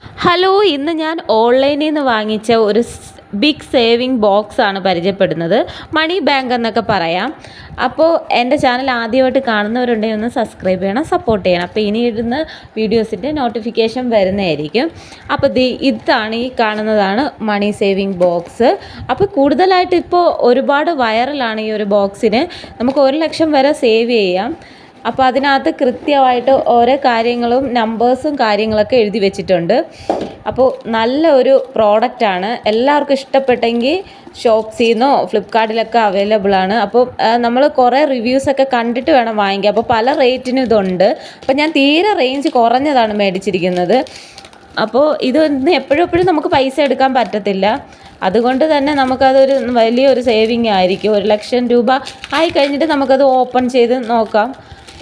Hello, ഇന്ന് ഞാൻ ഓൺലൈനിൽ നിന്ന് വാങ്ങിച്ച ഒരു ബിഗ് സേവിങ് ബോക്സ് ആണ് പരിചയപ്പെടുന്നത്. മണി ബാങ്ക് എന്നൊക്കെ പറയാം. അപ്പോൾ എൻ്റെ ചാനൽ ആദ്യമായിട്ട് കാണുന്നവരുണ്ടെങ്കിൽ ഒന്ന് സബ്സ്ക്രൈബ് ചെയ്യണം, സപ്പോർട്ട് ചെയ്യണം. അപ്പോൾ ഇനി ഇടുന്ന വീഡിയോസിൻ്റെ നോട്ടിഫിക്കേഷൻ വരുന്നതായിരിക്കും. അപ്പോൾ ഇതാണ് ഈ കാണുന്നതാണ് മണി സേവിങ് ബോക്സ്. അപ്പോൾ കൂടുതലായിട്ട് ഇപ്പോൾ ഒരുപാട് വൈറലാണ് ഈ ഒരു ബോക്സിന്. നമുക്ക് 1 ലക്ഷം വരെ സേവ് ചെയ്യാം. അപ്പോൾ അതിനകത്ത് കൃത്യമായിട്ട് ഓരോ കാര്യങ്ങളും നമ്പേഴ്സും കാര്യങ്ങളൊക്കെ എഴുതി വെച്ചിട്ടുണ്ട്. അപ്പോൾ നല്ല ഒരു പ്രോഡക്റ്റാണ്. എല്ലാവർക്കും ഇഷ്ടപ്പെട്ടെങ്കിൽ ഷോപ്സിന്നോ ഫ്ലിപ്കാർട്ടിലൊക്കെ അവൈലബിൾ ആണ്. അപ്പോൾ നമ്മൾ കുറേ റിവ്യൂസൊക്കെ കണ്ടിട്ട് വേണം വാങ്ങിക്കാൻ. അപ്പോൾ പല റേറ്റിനും ഇതുണ്ട്. അപ്പോൾ ഞാൻ തീരെ റേഞ്ച് കുറഞ്ഞതാണ് മേടിച്ചിരിക്കുന്നത്. അപ്പോൾ ഇതൊന്നും എപ്പോഴും നമുക്ക് പൈസ എടുക്കാൻ പറ്റത്തില്ല. അതുകൊണ്ട് തന്നെ നമുക്കതൊരു വലിയൊരു സേവിങ് ആയിരിക്കും. 1 ലക്ഷം രൂപ ആയി കഴിഞ്ഞിട്ട് നമുക്കത് ഓപ്പൺ ചെയ്ത് നോക്കാം.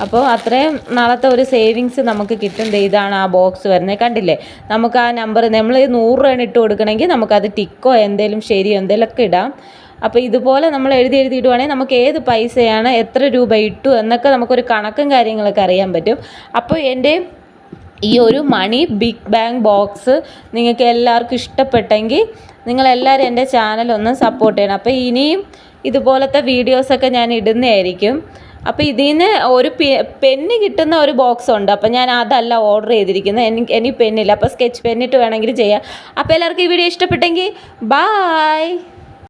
അപ്പോൾ അത്രയും നാളത്തെ ഒരു സേവിങ്സ് നമുക്ക് കിട്ടും. ഇതാണ് ആ ബോക്സ് വരുന്നത്, കണ്ടില്ലേ? നമുക്ക് ആ നമ്പർ നമ്മൾ 100 രൂപ ഇട്ട് കൊടുക്കണമെങ്കിൽ നമുക്കത് ടിക്കോ എന്തെങ്കിലും ശരിയോ എന്തെങ്കിലുമൊക്കെ ഇടാം. അപ്പോൾ ഇതുപോലെ നമ്മൾ എഴുതി ഇടുവാണെങ്കിൽ നമുക്ക് ഏത് പൈസയാണ് എത്ര രൂപ ഇട്ടു എന്നൊക്കെ നമുക്കൊരു കണക്കും കാര്യങ്ങളൊക്കെ അറിയാൻ പറ്റും. അപ്പോൾ എൻ്റെ ഈ ഒരു മണി ബിഗ് ബാങ്ക് ബോക്സ് നിങ്ങൾക്ക് എല്ലാവർക്കും ഇഷ്ടപ്പെട്ടെങ്കിൽ നിങ്ങളെല്ലാവരും എൻ്റെ ചാനൽ ഒന്ന് സപ്പോർട്ട് ചെയ്യണം. അപ്പോൾ ഇനിയും ഇതുപോലത്തെ വീഡിയോസൊക്കെ ഞാൻ ഇടുന്നതായിരിക്കും. അപ്പോൾ ഇതിൽ നിന്ന് ഒരു പെന്ന് കിട്ടുന്ന ഒരു ബോക്സ് ഉണ്ട്. അപ്പോൾ ഞാൻ അതല്ല ഓർഡർ ചെയ്തിരിക്കുന്നത്. എനിക്ക് പെന്നില്ല. അപ്പോൾ സ്കെച്ച് പെന്നിട്ട് വേണമെങ്കിൽ ചെയ്യാം. അപ്പോൾ എല്ലാവർക്കും ഈ വീഡിയോ ഇഷ്ടപ്പെട്ടെങ്കിൽ ബായ്.